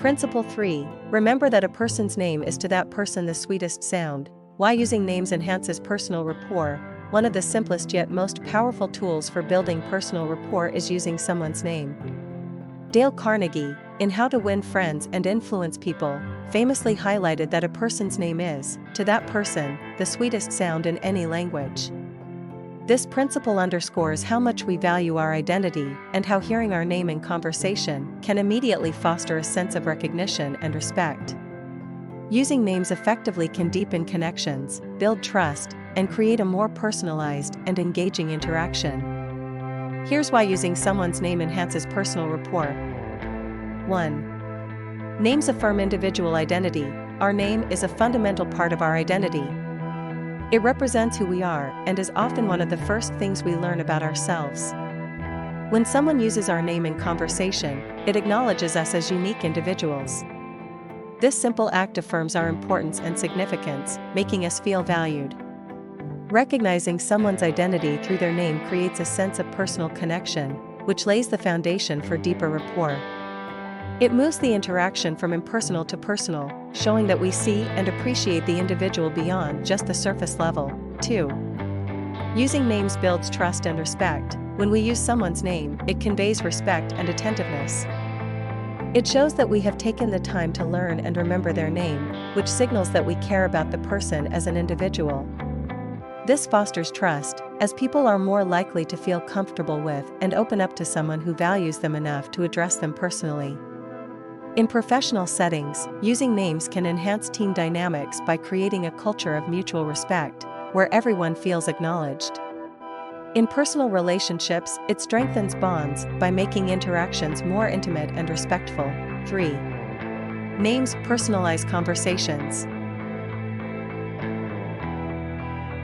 Principle 3. Remember that a person's name is to that person the sweetest sound. Why using names enhances personal rapport. One of the simplest yet most powerful tools for building personal rapport is using someone's name. Dale Carnegie, in How to Win Friends and Influence People, famously highlighted that a person's name is, to that person, the sweetest sound in any language. This principle underscores how much we value our identity and how hearing our name in conversation can immediately foster a sense of recognition and respect. Using names effectively can deepen connections, build trust, and create a more personalized and engaging interaction. Here's why using someone's name enhances personal rapport. 1. Names affirm individual identity. Our name is a fundamental part of our identity. It represents who we are and is often one of the first things we learn about ourselves. When someone uses our name in conversation, it acknowledges us as unique individuals. This simple act affirms our importance and significance, making us feel valued. Recognizing someone's identity through their name creates a sense of personal connection, which lays the foundation for deeper rapport. It moves the interaction from impersonal to personal, showing that we see and appreciate the individual beyond just the surface level. 2. Using names builds trust and respect. When we use someone's name, it conveys respect and attentiveness. It shows that we have taken the time to learn and remember their name, which signals that we care about the person as an individual. This fosters trust, as people are more likely to feel comfortable with and open up to someone who values them enough to address them personally. In professional settings, using names can enhance team dynamics by creating a culture of mutual respect, where everyone feels acknowledged. In personal relationships, it strengthens bonds by making interactions more intimate and respectful. 3. Names personalize conversations.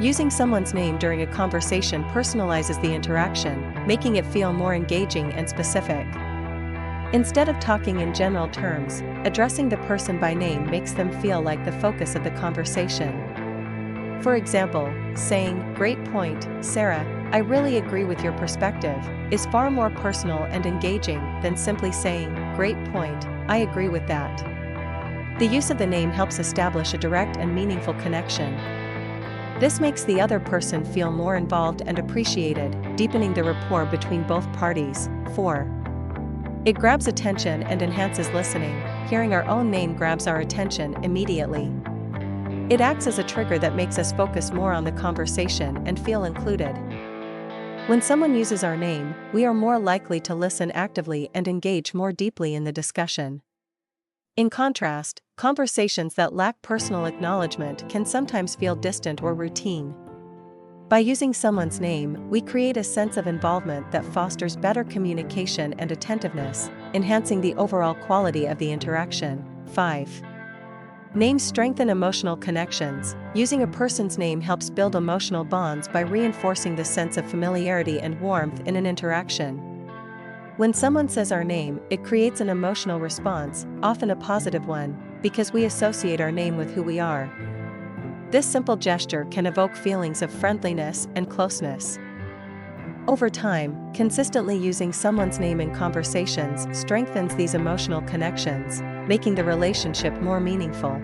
Using someone's name during a conversation personalizes the interaction, making it feel more engaging and specific. Instead of talking in general terms, addressing the person by name makes them feel like the focus of the conversation. For example, saying, "Great point, Sarah, I really agree with your perspective," is far more personal and engaging than simply saying, "Great point, I agree with that." The use of the name helps establish a direct and meaningful connection. This makes the other person feel more involved and appreciated, deepening the rapport between both parties. 4. It grabs attention and enhances listening. Hearing our own name grabs our attention immediately. It acts as a trigger that makes us focus more on the conversation and feel included. When someone uses our name, we are more likely to listen actively and engage more deeply in the discussion. In contrast, conversations that lack personal acknowledgement can sometimes feel distant or routine. By using someone's name, we create a sense of involvement that fosters better communication and attentiveness, enhancing the overall quality of the interaction. 5. Names strengthen emotional connections. Using a person's name helps build emotional bonds by reinforcing the sense of familiarity and warmth in an interaction. When someone says our name, it creates an emotional response, often a positive one, because we associate our name with who we are. This simple gesture can evoke feelings of friendliness and closeness. Over time, consistently using someone's name in conversations strengthens these emotional connections, making the relationship more meaningful.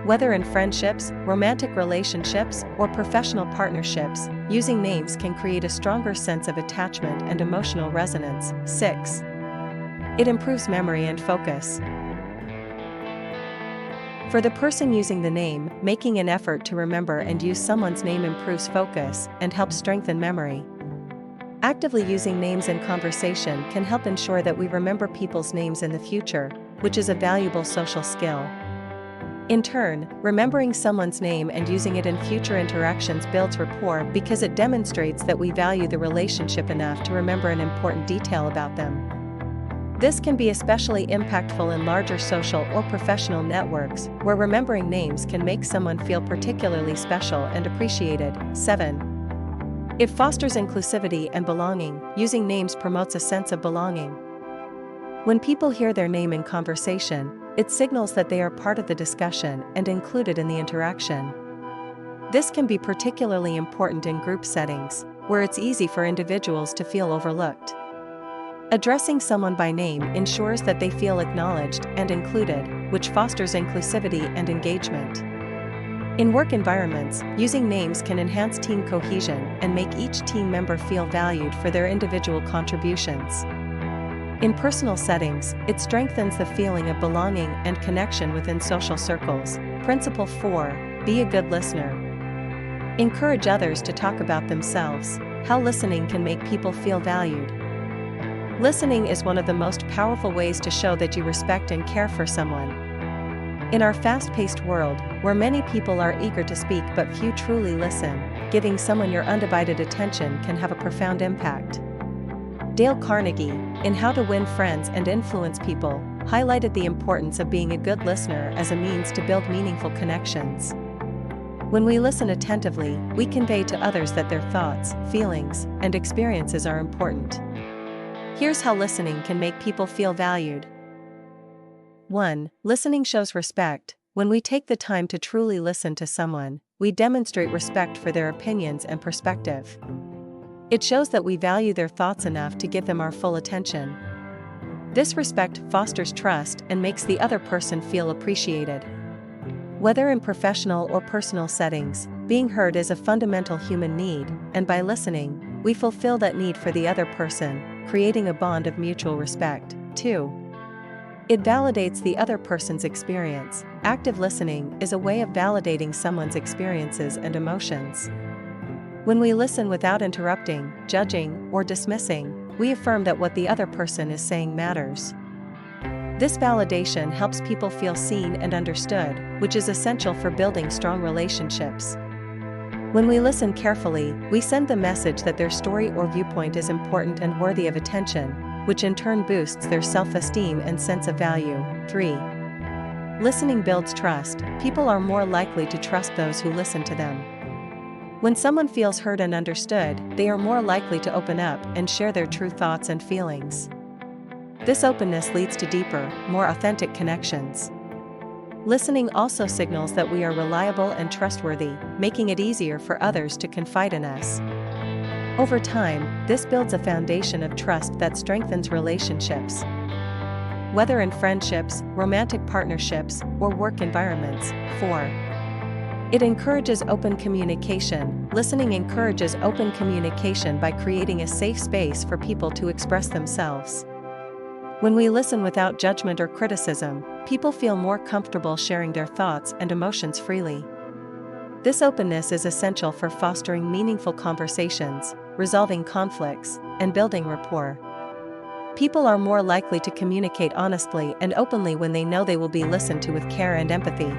Whether in friendships, romantic relationships, or professional partnerships, using names can create a stronger sense of attachment and emotional resonance. 6. It improves memory and focus. For the person using the name, making an effort to remember and use someone's name improves focus and helps strengthen memory. Actively using names in conversation can help ensure that we remember people's names in the future, which is a valuable social skill. In turn, remembering someone's name and using it in future interactions builds rapport because it demonstrates that we value the relationship enough to remember an important detail about them. This can be especially impactful in larger social or professional networks, where remembering names can make someone feel particularly special and appreciated. 7. It fosters inclusivity and belonging. Using names promotes a sense of belonging. When people hear their name in conversation, it signals that they are part of the discussion and included in the interaction. This can be particularly important in group settings, where it's easy for individuals to feel overlooked. Addressing someone by name ensures that they feel acknowledged and included, which fosters inclusivity and engagement. In work environments, using names can enhance team cohesion and make each team member feel valued for their individual contributions. In personal settings, it strengthens the feeling of belonging and connection within social circles. Principle 4. Be a good listener. Encourage others to talk about themselves. How listening can make people feel valued. Listening is one of the most powerful ways to show that you respect and care for someone. In our fast-paced world, where many people are eager to speak but few truly listen, giving someone your undivided attention can have a profound impact. Dale Carnegie, in How to Win Friends and Influence People, highlighted the importance of being a good listener as a means to build meaningful connections. When we listen attentively, we convey to others that their thoughts, feelings, and experiences are important. Here's how listening can make people feel valued. 1. Listening shows respect. When we take the time to truly listen to someone, we demonstrate respect for their opinions and perspective. It shows that we value their thoughts enough to give them our full attention. This respect fosters trust and makes the other person feel appreciated. Whether in professional or personal settings, being heard is a fundamental human need, and by listening, we fulfill that need for the other person, creating a bond of mutual respect. 2. It validates the other person's experience. Active listening is a way of validating someone's experiences and emotions. When we listen without interrupting, judging, or dismissing, we affirm that what the other person is saying matters. This validation helps people feel seen and understood, which is essential for building strong relationships. When we listen carefully, we send the message that their story or viewpoint is important and worthy of attention, which in turn boosts their self-esteem and sense of value. 3. Listening builds trust. People are more likely to trust those who listen to them. When someone feels heard and understood, they are more likely to open up and share their true thoughts and feelings. This openness leads to deeper, more authentic connections. Listening also signals that we are reliable and trustworthy, making it easier for others to confide in us. Over time, this builds a foundation of trust that strengthens relationships. Whether in friendships, romantic partnerships, or work environments. 4. It encourages open communication. Listening encourages open communication by creating a safe space for people to express themselves. When we listen without judgment or criticism, people feel more comfortable sharing their thoughts and emotions freely. This openness is essential for fostering meaningful conversations, resolving conflicts, and building rapport. People are more likely to communicate honestly and openly when they know they will be listened to with care and empathy.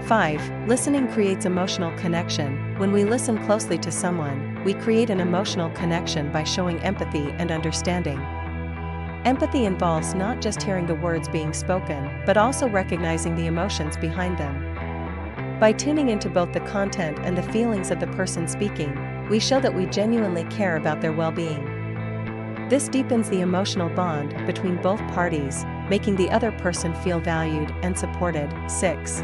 5. Listening creates emotional connection. When we listen closely to someone, we create an emotional connection by showing empathy and understanding. Empathy involves not just hearing the words being spoken, but also recognizing the emotions behind them. By tuning into both the content and the feelings of the person speaking, we show that we genuinely care about their well-being. This deepens the emotional bond between both parties, making the other person feel valued and supported. 6.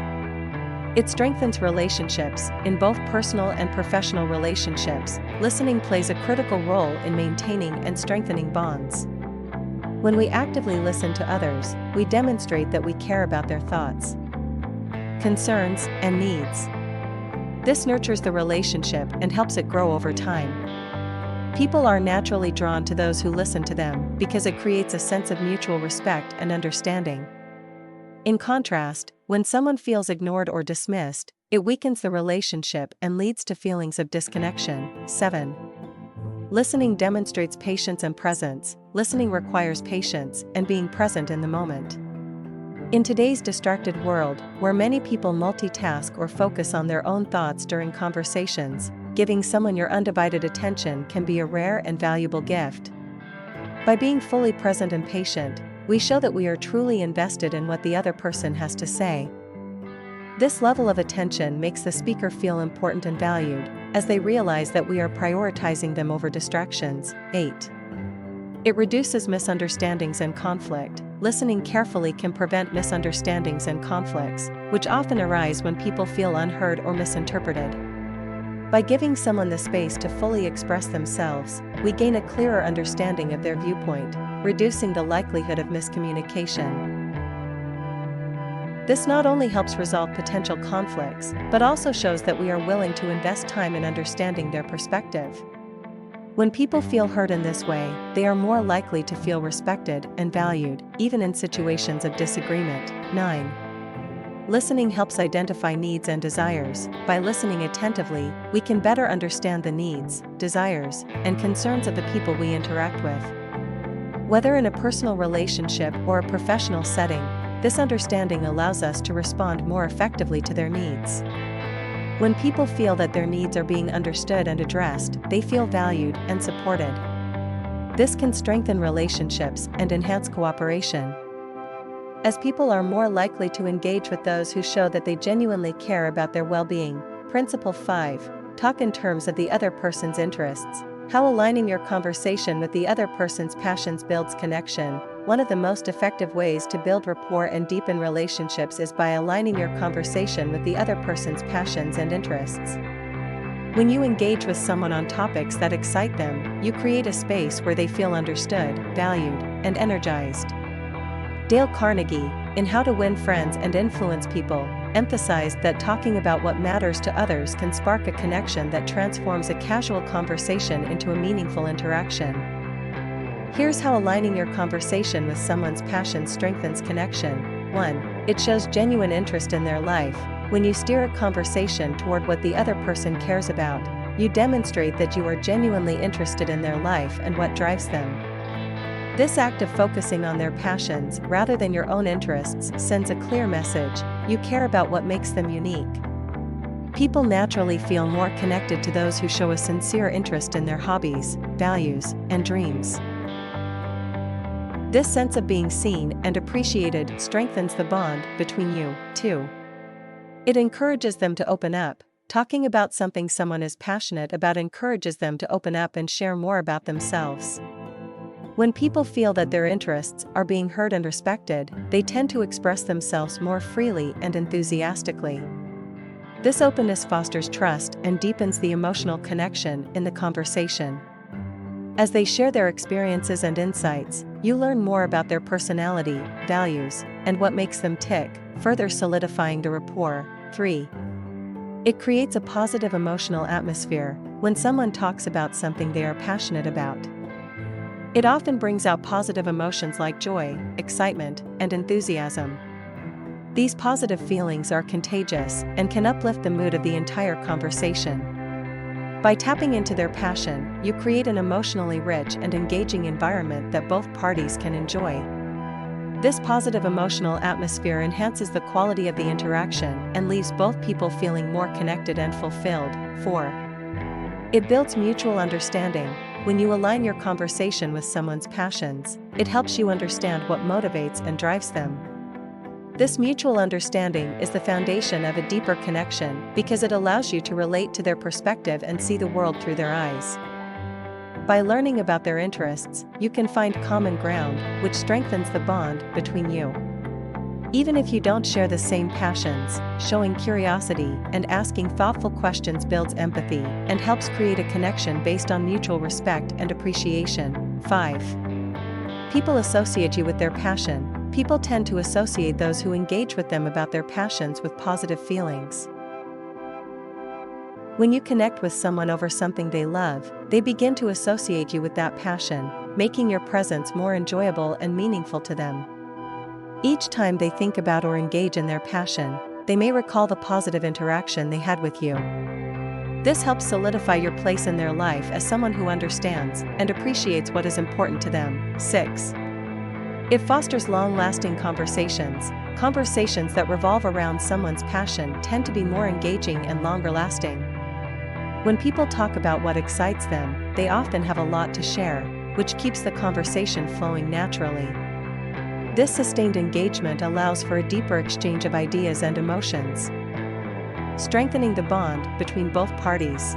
It strengthens relationships. In both personal and professional relationships, listening plays a critical role in maintaining and strengthening bonds. When we actively listen to others, we demonstrate that we care about their thoughts, concerns, and needs. This nurtures the relationship and helps it grow over time. People are naturally drawn to those who listen to them because it creates a sense of mutual respect and understanding. In contrast, when someone feels ignored or dismissed, it weakens the relationship and leads to feelings of disconnection. 7. Listening demonstrates patience and presence. Listening requires patience and being present in the moment. In today's distracted world, where many people multitask or focus on their own thoughts during conversations, giving someone your undivided attention can be a rare and valuable gift. By being fully present and patient, we show that we are truly invested in what the other person has to say. This level of attention makes the speaker feel important and valued, as they realize that we are prioritizing them over distractions. 8. It reduces misunderstandings and conflict. Listening carefully can prevent misunderstandings and conflicts, which often arise when people feel unheard or misinterpreted. By giving someone the space to fully express themselves, we gain a clearer understanding of their viewpoint, reducing the likelihood of miscommunication. This not only helps resolve potential conflicts, but also shows that we are willing to invest time in understanding their perspective. When people feel heard in this way, they are more likely to feel respected and valued, even in situations of disagreement. 9. Listening helps identify needs and desires. By listening attentively, we can better understand the needs, desires, and concerns of the people we interact with. Whether in a personal relationship or a professional setting, this understanding allows us to respond more effectively to their needs. When people feel that their needs are being understood and addressed, they feel valued and supported. This can strengthen relationships and enhance cooperation, as people are more likely to engage with those who show that they genuinely care about their well-being. Principle 5. Talk in terms of the other person's interests. How aligning your conversation with the other person's passions builds connection. One of the most effective ways to build rapport and deepen relationships is by aligning your conversation with the other person's passions and interests. When you engage with someone on topics that excite them, you create a space where they feel understood, valued, and energized. Dale Carnegie, in How to Win Friends and Influence People, emphasized that talking about what matters to others can spark a connection that transforms a casual conversation into a meaningful interaction. Here's how aligning your conversation with someone's passion strengthens connection. 1. It shows genuine interest in their life. When you steer a conversation toward what the other person cares about, you demonstrate that you are genuinely interested in their life and what drives them. This act of focusing on their passions rather than your own interests sends a clear message: you care about what makes them unique. People naturally feel more connected to those who show a sincere interest in their hobbies, values, and dreams. This sense of being seen and appreciated strengthens the bond between you. 2. It encourages them to open up. Talking about something someone is passionate about encourages them to open up and share more about themselves. When people feel that their interests are being heard and respected, they tend to express themselves more freely and enthusiastically. This openness fosters trust and deepens the emotional connection in the conversation. As they share their experiences and insights, you learn more about their personality, values, and what makes them tick, further solidifying the rapport. 3. It creates a positive emotional atmosphere. When someone talks about something they are passionate about, it often brings out positive emotions like joy, excitement, and enthusiasm. These positive feelings are contagious and can uplift the mood of the entire conversation. By tapping into their passion, you create an emotionally rich and engaging environment that both parties can enjoy. This positive emotional atmosphere enhances the quality of the interaction and leaves both people feeling more connected and fulfilled. 4. It builds mutual understanding. When you align your conversation with someone's passions, it helps you understand what motivates and drives them. This mutual understanding is the foundation of a deeper connection because it allows you to relate to their perspective and see the world through their eyes. By learning about their interests, you can find common ground, which strengthens the bond between you. Even if you don't share the same passions, showing curiosity and asking thoughtful questions builds empathy and helps create a connection based on mutual respect and appreciation. 5. People associate you with their passion. People tend to associate those who engage with them about their passions with positive feelings. When you connect with someone over something they love, they begin to associate you with that passion, making your presence more enjoyable and meaningful to them. Each time they think about or engage in their passion, they may recall the positive interaction they had with you. This helps solidify your place in their life as someone who understands and appreciates what is important to them. 6. It fosters long-lasting conversations. Conversations that revolve around someone's passion tend to be more engaging and longer-lasting. When people talk about what excites them, they often have a lot to share, which keeps the conversation flowing naturally. This sustained engagement allows for a deeper exchange of ideas and emotions, strengthening the bond between both parties.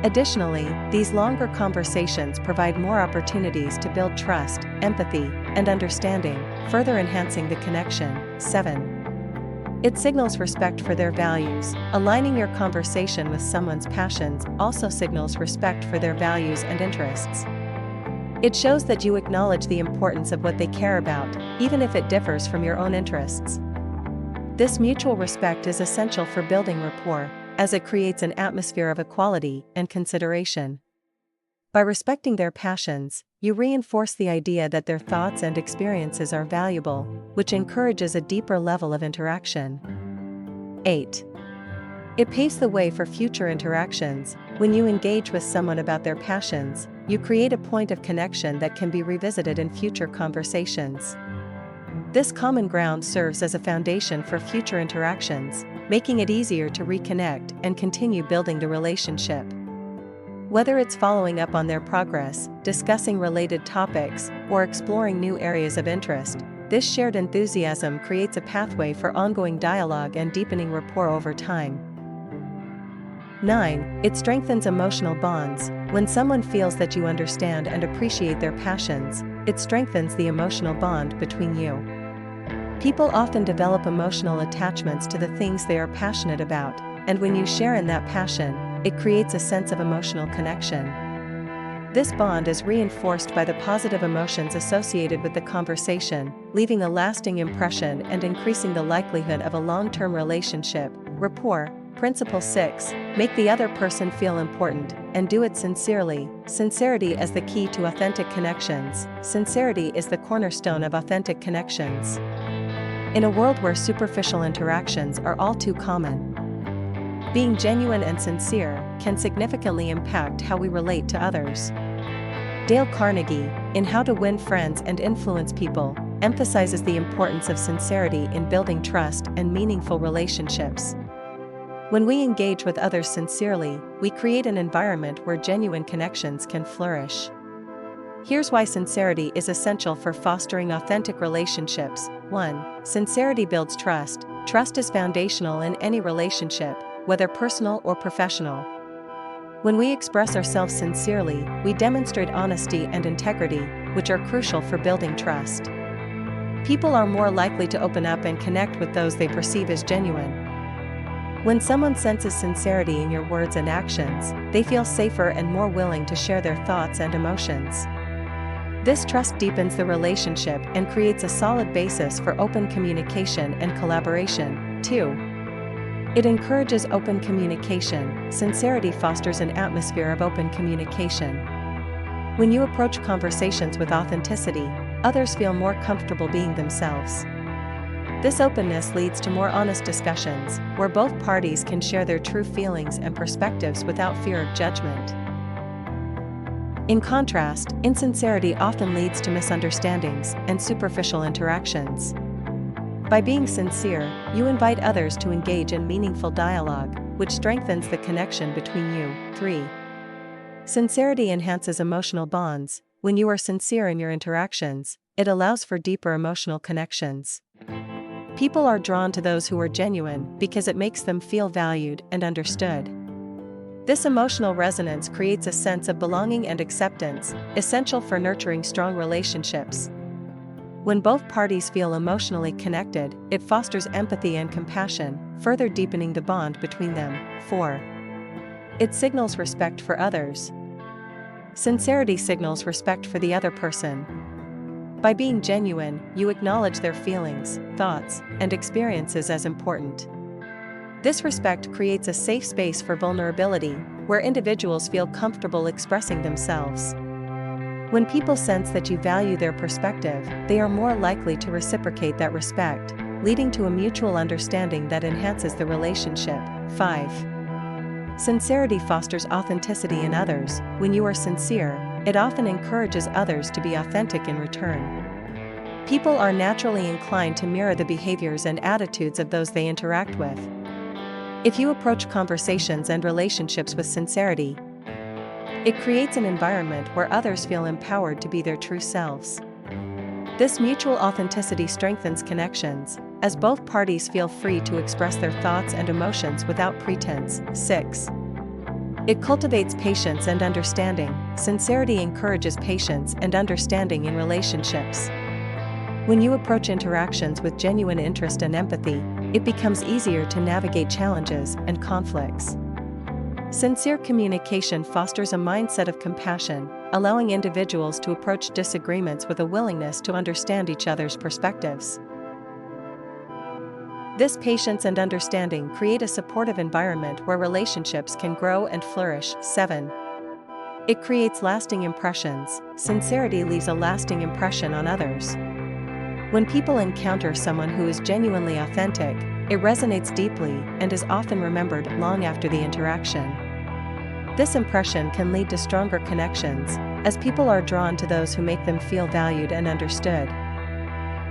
Additionally, these longer conversations provide more opportunities to build trust, empathy, and understanding, further enhancing the connection. 7. It signals respect for their values. Aligning your conversation with someone's passions also signals respect for their values and interests. It shows that you acknowledge the importance of what they care about, even if it differs from your own interests. This mutual respect is essential for building rapport, as it creates an atmosphere of equality and consideration. By respecting their passions, you reinforce the idea that their thoughts and experiences are valuable, which encourages a deeper level of interaction. 8. It paves the way for future interactions. When you engage with someone about their passions, you create a point of connection that can be revisited in future conversations. This common ground serves as a foundation for future interactions, making it easier to reconnect and continue building the relationship. Whether it's following up on their progress, discussing related topics, or exploring new areas of interest, this shared enthusiasm creates a pathway for ongoing dialogue and deepening rapport over time. 9. It strengthens emotional bonds. When someone feels that you understand and appreciate their passions, it strengthens the emotional bond between you. People often develop emotional attachments to the things they are passionate about, and when you share in that passion, it creates a sense of emotional connection. This bond is reinforced by the positive emotions associated with the conversation, leaving a lasting impression and increasing the likelihood of a long-term relationship. Rapport. Principle 6. Make the other person feel important, and do it sincerely. Sincerity is the key to authentic connections. Sincerity is the cornerstone of authentic connections. In a world where superficial interactions are all too common, being genuine and sincere can significantly impact how we relate to others. Dale Carnegie, in How to Win Friends and Influence People, emphasizes the importance of sincerity in building trust and meaningful relationships. When we engage with others sincerely, we create an environment where genuine connections can flourish. Here's why sincerity is essential for fostering authentic relationships. 1. Sincerity builds trust. Trust is foundational in any relationship, whether personal or professional. When we express ourselves sincerely, we demonstrate honesty and integrity, which are crucial for building trust. People are more likely to open up and connect with those they perceive as genuine. When someone senses sincerity in your words and actions, they feel safer and more willing to share their thoughts and emotions. This trust deepens the relationship and creates a solid basis for open communication and collaboration. 2. It encourages open communication. Sincerity fosters an atmosphere of open communication. When you approach conversations with authenticity, others feel more comfortable being themselves. This openness leads to more honest discussions, where both parties can share their true feelings and perspectives without fear of judgment. In contrast, insincerity often leads to misunderstandings and superficial interactions. By being sincere, you invite others to engage in meaningful dialogue, which strengthens the connection between you. 3. Sincerity enhances emotional bonds. When you are sincere in your interactions, it allows for deeper emotional connections. People are drawn to those who are genuine because it makes them feel valued and understood. This emotional resonance creates a sense of belonging and acceptance, essential for nurturing strong relationships. When both parties feel emotionally connected, it fosters empathy and compassion, further deepening the bond between them. 4. It signals respect for others. Sincerity signals respect for the other person. By being genuine, you acknowledge their feelings, thoughts, and experiences as important. This respect creates a safe space for vulnerability, where individuals feel comfortable expressing themselves. When people sense that you value their perspective, they are more likely to reciprocate that respect, leading to a mutual understanding that enhances the relationship. 5. Sincerity fosters authenticity in others. When you are sincere, it often encourages others to be authentic in return. People are naturally inclined to mirror the behaviors and attitudes of those they interact with. If you approach conversations and relationships with sincerity, it creates an environment where others feel empowered to be their true selves. This mutual authenticity strengthens connections, as both parties feel free to express their thoughts and emotions without pretense. 6. It cultivates patience and understanding. Sincerity encourages patience and understanding in relationships. When you approach interactions with genuine interest and empathy, it becomes easier to navigate challenges and conflicts. Sincere communication fosters a mindset of compassion, allowing individuals to approach disagreements with a willingness to understand each other's perspectives. This patience and understanding create a supportive environment where relationships can grow and flourish. 7. It creates lasting impressions. Sincerity leaves a lasting impression on others. When people encounter someone who is genuinely authentic, it resonates deeply and is often remembered long after the interaction. This impression can lead to stronger connections, as people are drawn to those who make them feel valued and understood.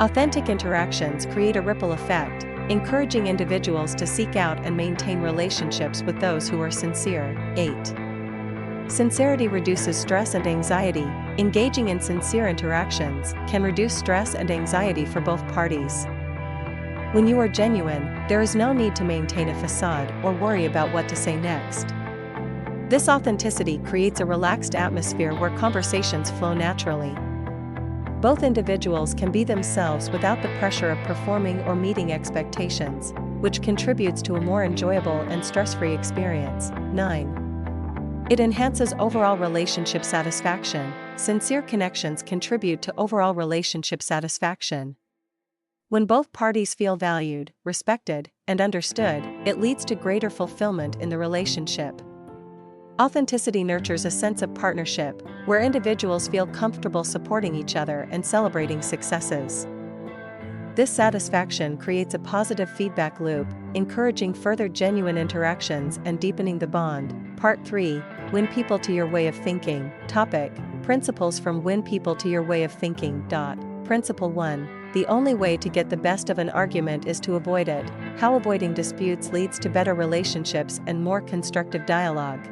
Authentic interactions create a ripple effect, encouraging individuals to seek out and maintain relationships with those who are sincere. 8. Sincerity reduces stress and anxiety. Engaging in sincere interactions can reduce stress and anxiety for both parties. When you are genuine, there is no need to maintain a facade or worry about what to say next. This authenticity creates a relaxed atmosphere where conversations flow naturally. Both individuals can be themselves without the pressure of performing or meeting expectations, which contributes to a more enjoyable and stress-free experience. 9. It enhances overall relationship satisfaction. Sincere connections contribute to overall relationship satisfaction. When both parties feel valued, respected, and understood, it leads to greater fulfillment in the relationship. Authenticity nurtures a sense of partnership, where individuals feel comfortable supporting each other and celebrating successes. This satisfaction creates a positive feedback loop, encouraging further genuine interactions and deepening the bond. Part 3. Win people to your way of thinking. Topic: Principles from Win People to Your Way of Thinking. Principle 1. The only way to get the best of an argument is to avoid it. How avoiding disputes leads to better relationships and more constructive dialogue.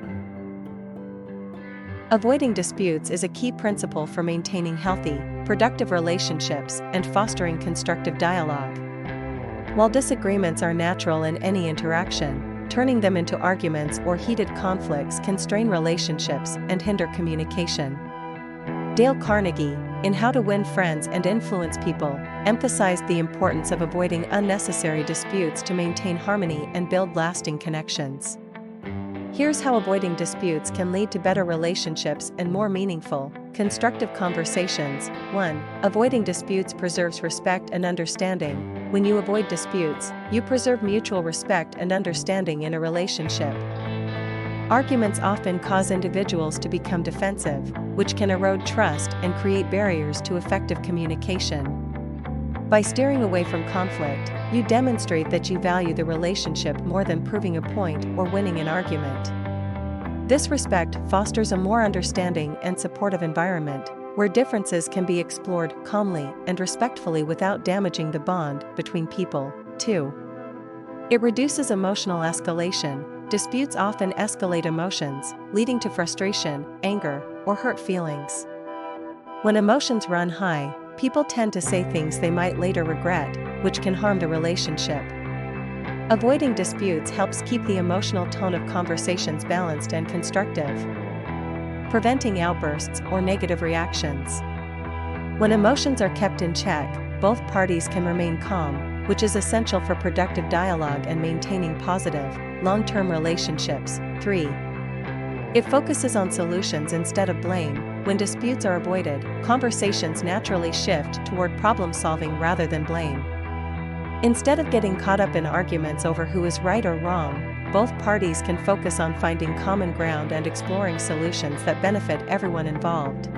Avoiding disputes is a key principle for maintaining healthy, productive relationships and fostering constructive dialogue. While disagreements are natural in any interaction, turning them into arguments or heated conflicts can strain relationships and hinder communication. Dale Carnegie, in How to Win Friends and Influence People, emphasized the importance of avoiding unnecessary disputes to maintain harmony and build lasting connections. Here's how avoiding disputes can lead to better relationships and more meaningful, constructive conversations. 1. Avoiding disputes preserves respect and understanding. When you avoid disputes, you preserve mutual respect and understanding in a relationship. Arguments often cause individuals to become defensive, which can erode trust and create barriers to effective communication. By steering away from conflict, you demonstrate that you value the relationship more than proving a point or winning an argument. This respect fosters a more understanding and supportive environment, where differences can be explored calmly and respectfully without damaging the bond between people. 2. It reduces emotional escalation. Disputes often escalate emotions, leading to frustration, anger, or hurt feelings. When emotions run high, people tend to say things they might later regret, which can harm the relationship. Avoiding disputes helps keep the emotional tone of conversations balanced and constructive, preventing outbursts or negative reactions. When emotions are kept in check, both parties can remain calm, which is essential for productive dialogue and maintaining positive, long-term relationships. 3. It focuses on solutions instead of blame. When disputes are avoided, conversations naturally shift toward problem-solving rather than blame. Instead of getting caught up in arguments over who is right or wrong, both parties can focus on finding common ground and exploring solutions that benefit everyone involved.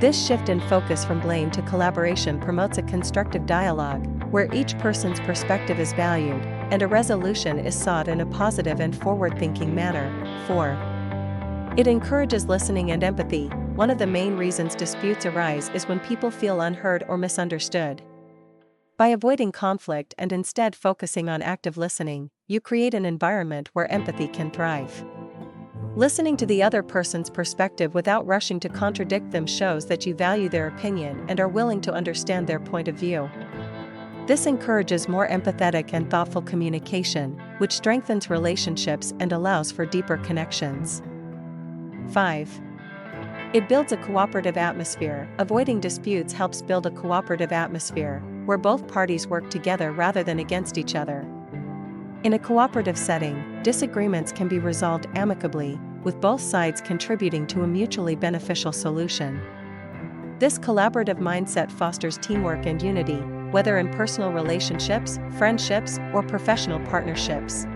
This shift in focus from blame to collaboration promotes a constructive dialogue, where each person's perspective is valued, and a resolution is sought in a positive and forward-thinking manner. 4. It encourages listening and empathy. One of the main reasons disputes arise is when people feel unheard or misunderstood. By avoiding conflict and instead focusing on active listening, you create an environment where empathy can thrive. Listening to the other person's perspective without rushing to contradict them shows that you value their opinion and are willing to understand their point of view. This encourages more empathetic and thoughtful communication, which strengthens relationships and allows for deeper connections. 5. It builds a cooperative atmosphere. Avoiding disputes helps build a cooperative atmosphere, where both parties work together rather than against each other. In a cooperative setting, disagreements can be resolved amicably, with both sides contributing to a mutually beneficial solution. This collaborative mindset fosters teamwork and unity, whether in personal relationships, friendships, or professional partnerships.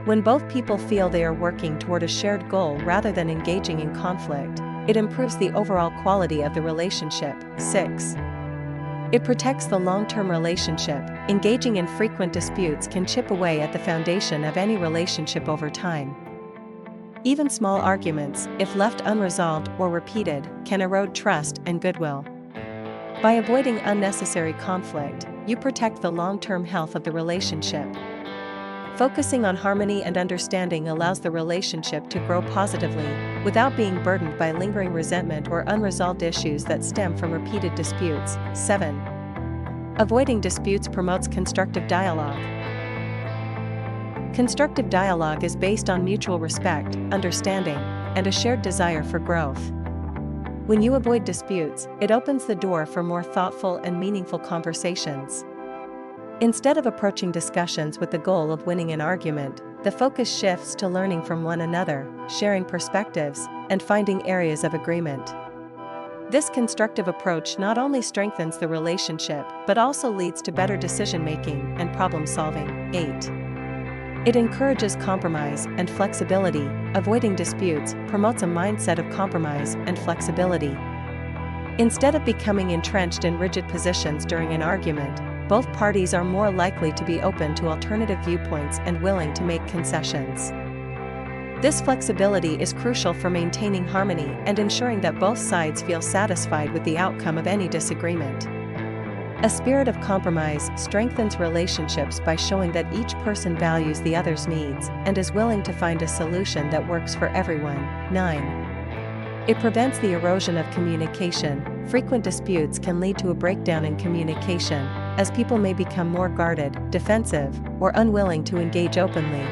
When both people feel they are working toward a shared goal rather than engaging in conflict, it improves the overall quality of the relationship. 6. It protects the long-term relationship. Engaging in frequent disputes can chip away at the foundation of any relationship over time. Even small arguments, if left unresolved or repeated, can erode trust and goodwill. By avoiding unnecessary conflict, you protect the long-term health of the relationship. Focusing on harmony and understanding allows the relationship to grow positively, without being burdened by lingering resentment or unresolved issues that stem from repeated disputes. 7. Avoiding disputes promotes constructive dialogue. Constructive dialogue is based on mutual respect, understanding, and a shared desire for growth. When you avoid disputes, it opens the door for more thoughtful and meaningful conversations. Instead of approaching discussions with the goal of winning an argument, the focus shifts to learning from one another, sharing perspectives, and finding areas of agreement. This constructive approach not only strengthens the relationship but also leads to better decision-making and problem-solving. 8. It encourages compromise and flexibility. Avoiding disputes promotes a mindset of compromise and flexibility. Instead of becoming entrenched in rigid positions during an argument, both parties are more likely to be open to alternative viewpoints and willing to make concessions. This flexibility is crucial for maintaining harmony and ensuring that both sides feel satisfied with the outcome of any disagreement. A spirit of compromise strengthens relationships by showing that each person values the other's needs and is willing to find a solution that works for everyone. 9. It prevents the erosion of communication. Frequent disputes can lead to a breakdown in communication, as people may become more guarded, defensive, or unwilling to engage openly.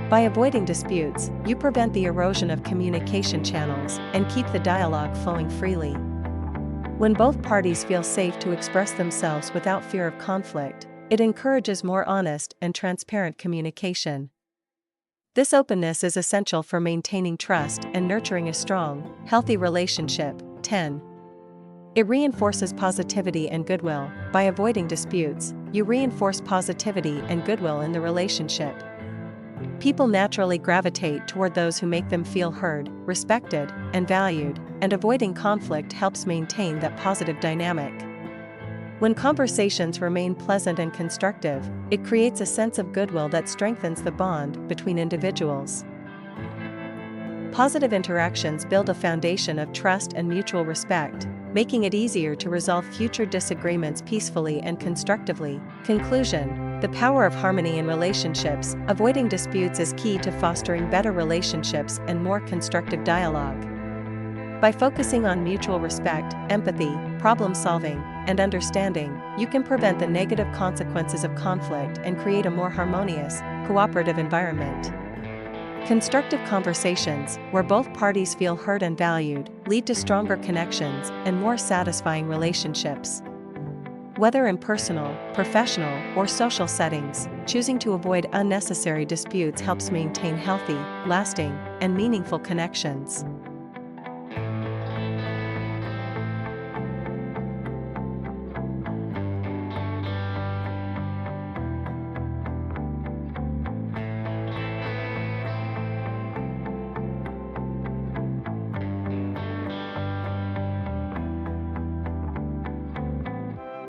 By avoiding disputes, you prevent the erosion of communication channels and keep the dialogue flowing freely. When both parties feel safe to express themselves without fear of conflict, it encourages more honest and transparent communication. This openness is essential for maintaining trust and nurturing a strong, healthy relationship. 10. It reinforces positivity and goodwill. By avoiding disputes, you reinforce positivity and goodwill in the relationship. People naturally gravitate toward those who make them feel heard, respected, and valued, and avoiding conflict helps maintain that positive dynamic. When conversations remain pleasant and constructive, it creates a sense of goodwill that strengthens the bond between individuals. Positive interactions build a foundation of trust and mutual respect, making it easier to resolve future disagreements peacefully and constructively. Conclusion: the power of harmony in relationships. Avoiding disputes is key to fostering better relationships and more constructive dialogue. By focusing on mutual respect, empathy, problem-solving, and understanding, you can prevent the negative consequences of conflict and create a more harmonious, cooperative environment. Constructive conversations, where both parties feel heard and valued, lead to stronger connections and more satisfying relationships. Whether in personal, professional, or social settings, choosing to avoid unnecessary disputes helps maintain healthy, lasting, and meaningful connections.